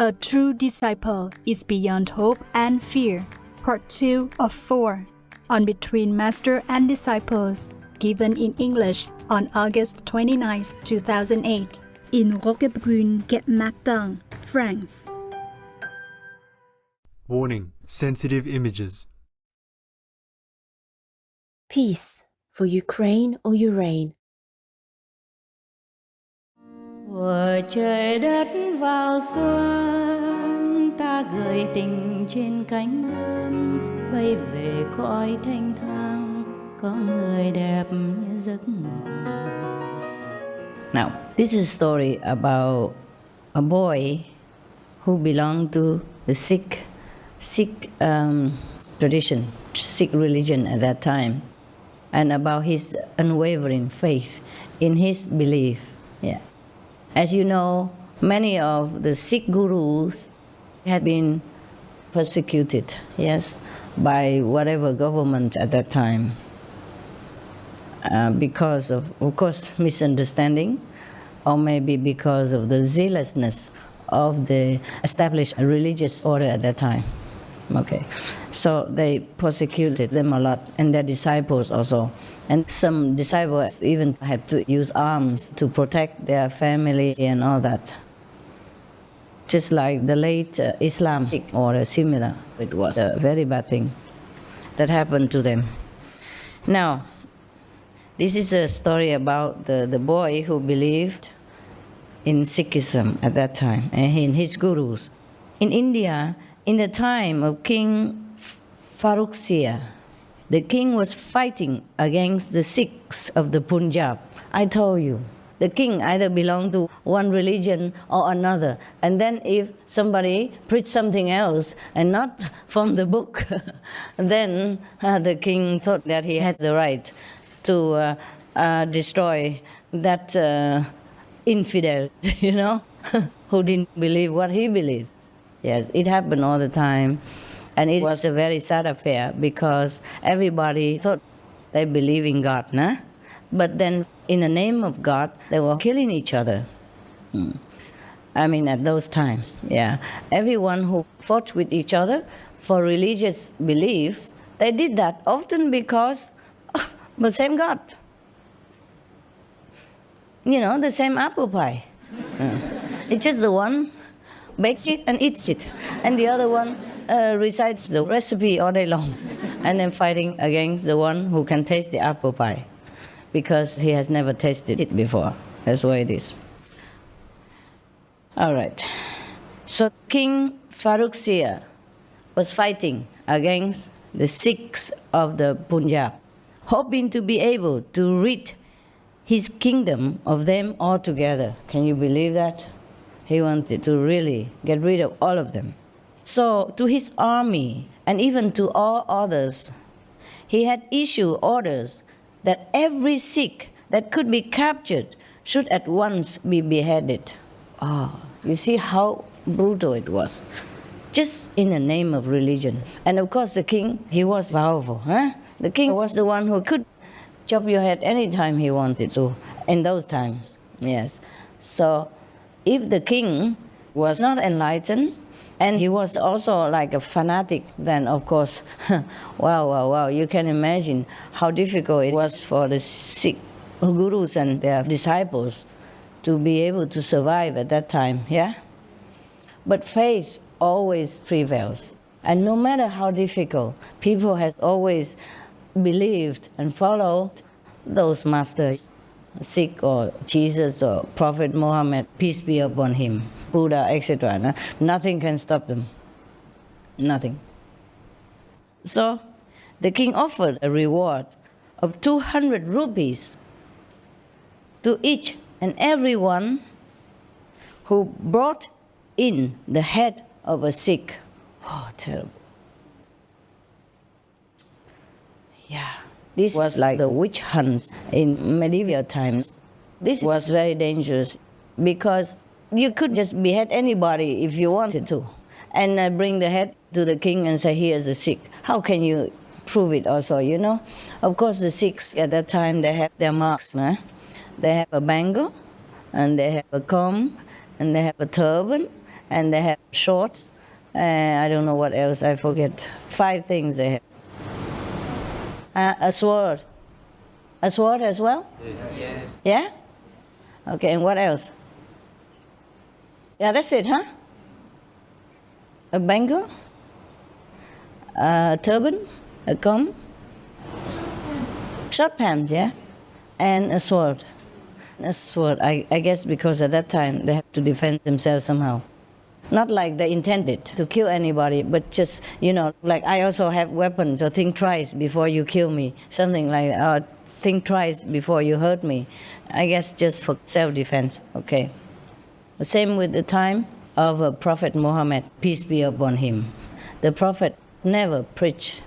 A True Disciple is Beyond Hope and Fear, Part 2 of 4, on Between Master and Disciples, given in English on August 29, 2008, in Roquebrune, France. Warning: sensitive images. Peace for Ukraine or Ukraine. Của trời đất vào xuân, ta gửi tình trên cánh bướm, bay về cõi thanh thang, có người đẹp như giấc mộng. Now, this is a story about a boy who belonged to the Sikh tradition, Sikh religion at that time, and about his unwavering faith in his belief. Yeah. As you know, many of the Sikh gurus had been persecuted, yes, by whatever government at that time, because of course, misunderstanding, or maybe because of the zealousness of the established religious order at that time. Okay, so they persecuted them a lot, and their disciples also. And some disciples even had to use arms to protect their family and all that. Just like the late Islam or similar, it was a very bad thing that happened to them. Now, this is a story about the boy who believed in Sikhism at that time, and in his gurus. In India, in the time of King Farrukhsiyar, the king was fighting against the Sikhs of the Punjab. I told you, the king either belonged to one religion or another. And then if somebody preached something else and not from the book, then the king thought that he had the right to destroy that infidel, you know, who didn't believe what he believed. Yes, it happened all the time. And it was a very sad affair because everybody thought they believe in God, nah? But then in the name of God, they were killing each other. I mean, at those times, yeah. Everyone who fought with each other for religious beliefs, they did that often because the same God. You know, the same apple pie. It's just the one bakes it and eats it, and the other one recites the recipe all day long, and then fighting against the one who can taste the apple pie because he has never tasted it before. That's why it is. All right. So King Farrukhsiyar was fighting against the Sikhs of the Punjab, hoping to be able to rid his kingdom of them altogether. Can you believe that? He wanted to really get rid of all of them. So to his army and even to all others, he had issued orders that every Sikh that could be captured should at once be beheaded. Oh, you see how brutal it was. Just in the name of religion. And of course the king, he was powerful. Huh? The king was the one who could chop your head anytime he wanted to, in those times, yes. So if the king was not enlightened, and he was also like a fanatic, then of course, wow, you can imagine how difficult it was for the Sikh gurus and their disciples to be able to survive at that time, yeah? But faith always prevails. And no matter how difficult, people have always believed and followed those masters, Sikh or Jesus or Prophet Muhammad, peace be upon him, Buddha, etc. Nothing can stop them. Nothing. So the king offered a reward of 200 rupees to each and every one who brought in the head of a Sikh. Oh, terrible. Yeah. This was like the witch hunts in medieval times. This was very dangerous because you could just behead anybody if you wanted to and bring the head to the king and say, here's a Sikh. How can you prove it also, you know? Of course, the Sikhs at that time, they have their marks. Nah? They have a bangle, and they have a comb, and they have a turban, and they have shorts. I don't know what else, I forget. 5 things they have. A sword. A sword as well? Yes. Yeah? Okay, and what else? Yeah, that's it, huh? A bangle? A turban? A comb? Short pants, yeah? And a sword. A sword, I guess because at that time they have to defend themselves somehow. Not like they intended to kill anybody, but just, like I also have weapons, so think twice before you kill me. Something like that. Or think twice before you hurt me. I guess just for self-defense, okay. The same with the time of Prophet Muhammad, peace be upon him. The Prophet never preached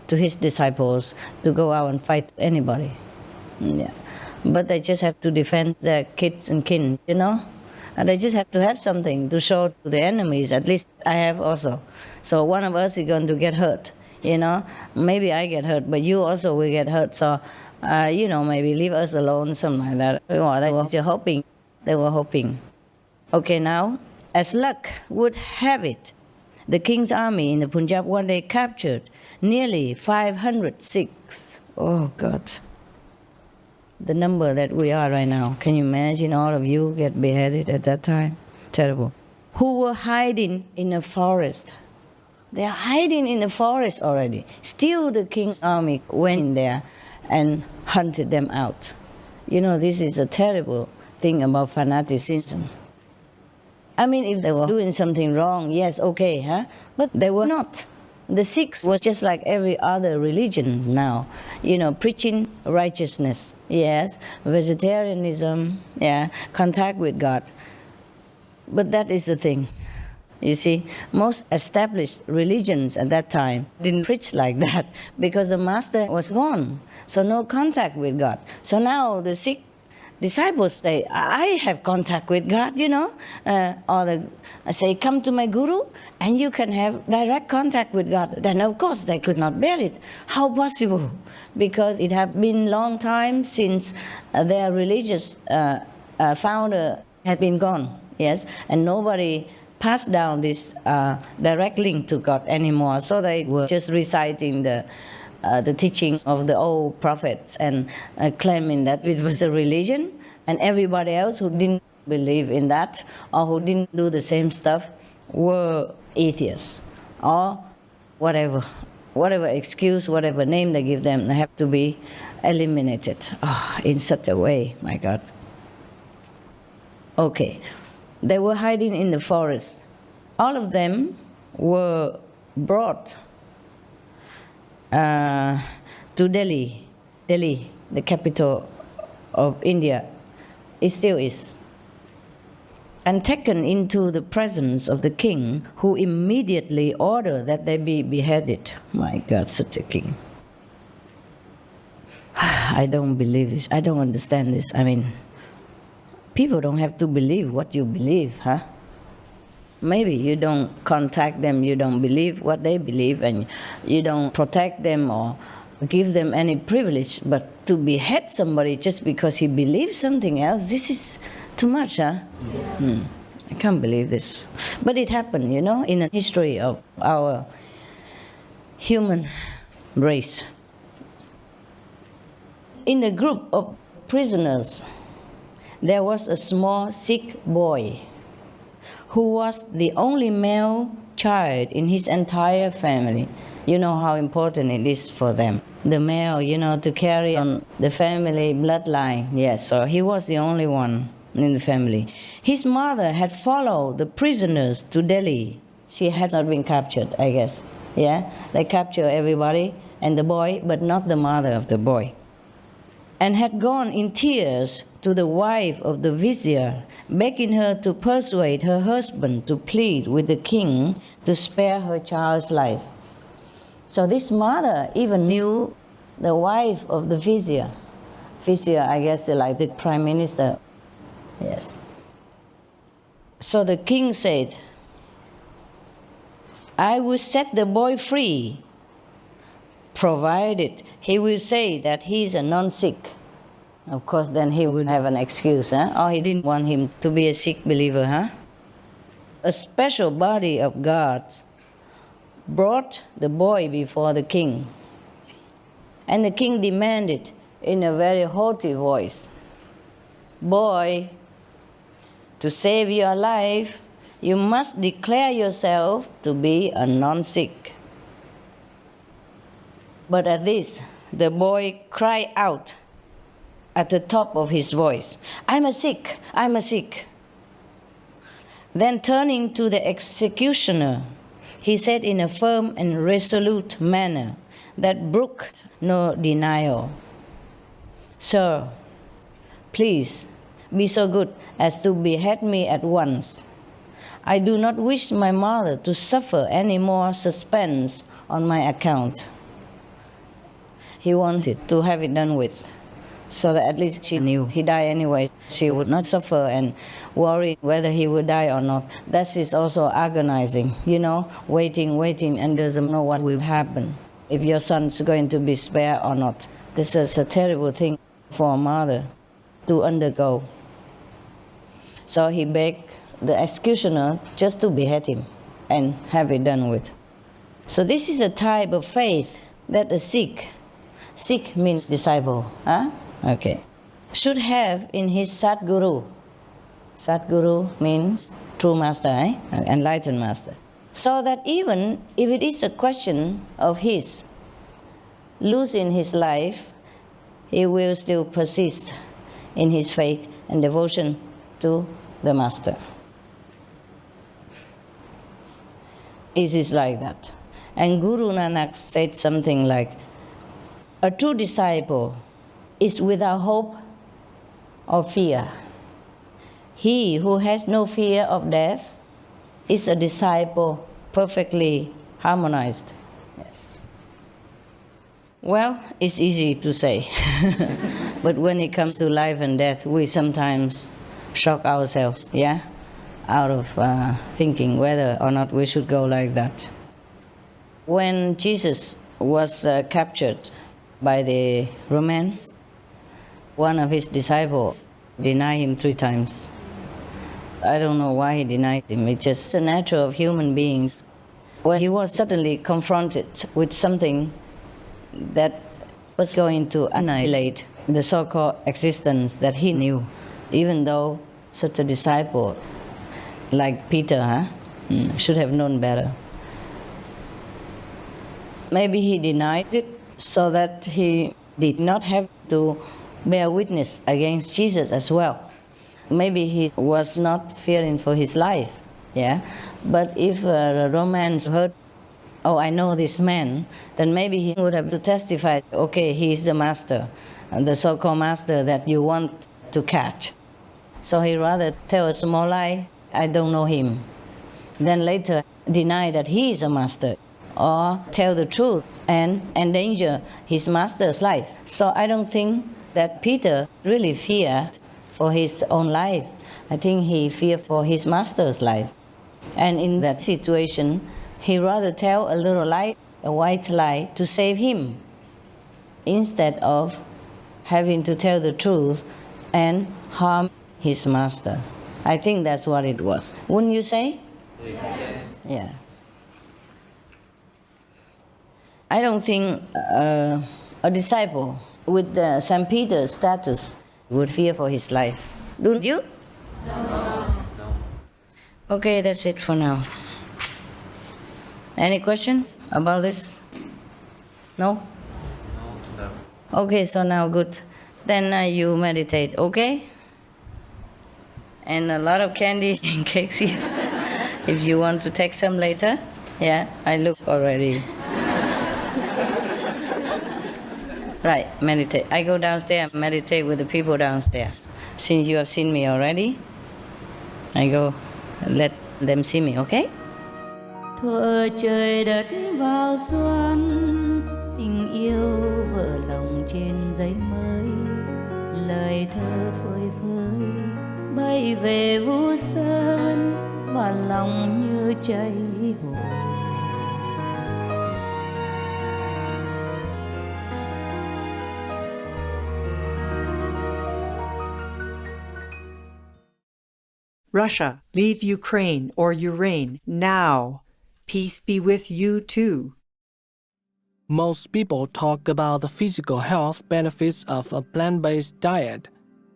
to his disciples to go out and fight anybody. Yeah. But they just have to defend their kids and kin, And they just have to have something to show to the enemies. At least I have also. So one of us is going to get hurt, Maybe I get hurt, but you also will get hurt. So, maybe leave us alone, something like that. Or they were hoping. They were hoping. Okay, now, as luck would have it, the king's army in the Punjab one day captured nearly 500 Sikhs. Oh, God. The number that we are right now. Can you imagine all of you get beheaded at that time? Terrible. Who were hiding in a forest. They are hiding in the forest already. Still the king's army went in there and hunted them out. This is a terrible thing about fanaticism. I mean, if they were doing something wrong, yes, okay, huh? But they were not. The Sikhs were just like every other religion now, preaching righteousness, yes, vegetarianism, yeah, contact with God. But that is the thing. You see, most established religions at that time didn't preach like that because the master was gone, so no contact with God. So now the Sikh disciples say, I have contact with God, I say, come to my guru and you can have direct contact with God. Then of course they could not bear it. How possible? Because it had been long time since their religious founder had been gone, yes, and nobody passed down this direct link to God anymore. So they were just reciting the teaching of the old prophets and claiming that it was a religion, and everybody else who didn't believe in that or who didn't do the same stuff were atheists or whatever excuse, whatever name they give them, they have to be eliminated in such a way, my God. Okay, they were hiding in the forest. All of them were brought to Delhi, the capital of India. It still is. And taken into the presence of the king, who immediately ordered that they be beheaded. My God, such a king. I don't believe this. I don't understand this. I mean, people don't have to believe what you believe, huh? Maybe you don't contact them, you don't believe what they believe, and you don't protect them or give them any privilege, but to behead somebody just because he believes something else, this is too much, huh? I can't believe this. But it happened, in the history of our human race. In the group of prisoners, there was a small Sikh boy who was the only male child in his entire family. You know how important it is for them. The male, to carry on the family bloodline. Yes, so he was the only one in the family. His mother had followed the prisoners to Delhi. She had not been captured, I guess. Yeah, they captured everybody and the boy, but not the mother of the boy. And had gone in tears to the wife of the vizier, begging her to persuade her husband to plead with the king to spare her child's life. So this mother even knew the wife of the vizier. Vizier, I guess, like the prime minister. Yes. So the king said, I will set the boy free, provided he will say that he is a non-Sikh. Of course, then he would have an excuse, huh? Or he didn't want him to be a Sikh believer, huh? a special body of guards brought the boy before the king. And the king demanded in a very haughty voice, "Boy, to save your life, you must declare yourself to be a non-Sikh." But at this, the boy cried out at the top of his voice, "I'm a Sikh, I'm a Sikh." Then turning to the executioner, he said in a firm and resolute manner that brooked no denial, "Sir, please be so good as to behead me at once. I do not wish my mother to suffer any more suspense on my account." He wanted to have it done with, so that at least she knew he died anyway. She would not suffer and worry whether he would die or not. That is also agonizing, waiting and doesn't know what will happen. If your son's going to be spared or not. This is a terrible thing for a mother to undergo. So he begged the executioner just to behead him and have it done with. So this is a type of faith that a Sikh means disciple, Okay. should have in his Sadguru. Sadguru means true master, enlightened master. So that even if it is a question of his losing his life, he will still persist in his faith and devotion to the master. It is like that. And Guru Nanak said something like, "A true disciple is without hope or fear. He who has no fear of death is a disciple perfectly harmonized." Yes. Well, it's easy to say. But when it comes to life and death, we sometimes shock ourselves, out of thinking whether or not we should go like that. When Jesus was captured by the Romans, one of his disciples denied him 3 times. I don't know why he denied him. It's just the nature of human beings. When he was suddenly confronted with something that was going to annihilate the so-called existence that he knew, even though such a disciple like Peter should have known better. Maybe he denied it so that he did not have to bear witness against Jesus as well. Maybe he was not fearing for his life, But if the Romans heard, "Oh, I know this man," then maybe he would have to testify, "Okay, he's the master, the so-called master that you want to catch." So he rather tell a small lie, "I don't know him," then later deny that he is a master, or tell the truth and endanger his master's life. So I don't think that Peter really feared for his own life. I think he feared for his master's life. And in that situation, he rather tell a little lie, a white lie, to save him, instead of having to tell the truth and harm his master. I think that's what it was. Wouldn't you say? Yes. Yeah. I don't think a disciple with St. Peter's status would fear for his life. Don't you? No. Okay, that's it for now. Any questions about this? No? No. Okay, so now good. Then you meditate, okay? And a lot of candies and cakes here. If you want to take some later. I look already. Right, meditate. I go downstairs, meditate with the people downstairs. Since you have seen me already, I go let them see me, okay? Thuở trời đất vào xuân, tình yêu vỡ lòng trên giấy mới, lời thơ phơi phới bay về Vũ Sơn và lòng như cháy hồn. Russia, leave Ukraine or Ukraine now. Peace be with you too. Most people talk about the physical health benefits of a plant-based diet,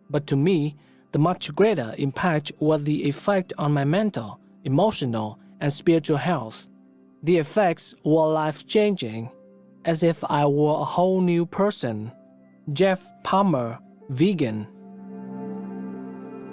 but to me, the much greater impact was the effect on my mental, emotional, and spiritual health. The effects were life-changing, as if I were a whole new person. Jeff Palmer, vegan.